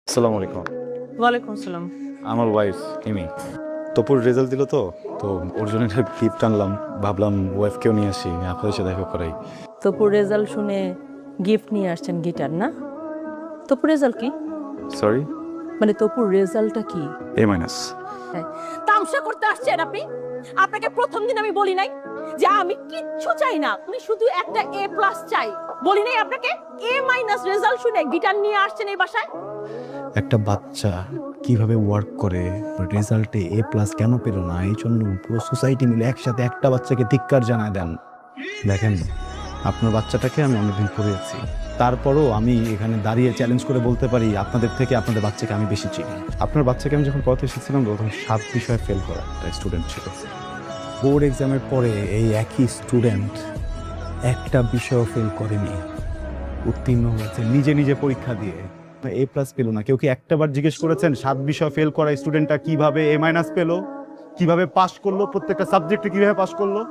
আসসালামু আলাইকুম। ওয়ালাইকুম আসসালাম। আমার ওয়াইফ ইমি তপুর রেজাল্ট দিল তো তো ওর জন্য একটা গিফট আনলাম, ভাবলাম ওয়াইফকেও নিয়ে আসি, আপনাদের সাথে দেখা করাই। তপুর রেজাল্ট শুনে গিফট নিয়ে আসছেন গিটার না? তপুর রেজাল্ট কি? সরি, মানে তপুর রেজাল্টটা কি? এ মাইনাস। তামসা করতে আসছেন আপনি? আপনাকে প্রথম দিন আমি বলি নাই যে আমি কিচ্ছু চাই না, আমি শুধু একটা এ প্লাস চাই? বলি নাই আপনাকে? এ মাইনাস রেজাল্ট শুনে গিটার নিয়ে আসছেন এই বাসায়? একটা বাচ্চা কিভাবে ওয়ার্ক করে, রেজাল্টে এ প্লাস কেন পেল না, এই জন্য পুরো সোসাইটি মিলে একসাথে একটা বাচ্চাকে ধিক্কার জানায় দেন। দেখেন, আপনার বাচ্চাটাকে আমি অনেকদিন পড়িয়েছি, তারপরও আমি এখানে দাঁড়িয়ে চ্যালেঞ্জ করে বলতে পারি আপনাদের থেকে আপনাদের বাচ্চাকে আমি বেশি চিনি। আপনার বাচ্চাকে আমি যখন পড়াতে এসেছিলাম তখন 7 বিষয়ে ফেল করা একটা স্টুডেন্ট ছিল। বোর্ড এক্সামের পরে এই একই স্টুডেন্ট একটা বিষয়ও ফেল করেনি, উত্তীর্ণ হয়েছে নিজে নিজে পরীক্ষা দিয়ে, এ প্লাস পেলো না। কেউ কি একটাবার জিজ্ঞেস করেছেন 7 বিষয় ফেল করা স্টুডেন্টটা কিভাবে এ মাইনাস পেলো, কিভাবে পাস করলো, প্রত্যেকটা সাবজেক্টে কিভাবে পাস করলো?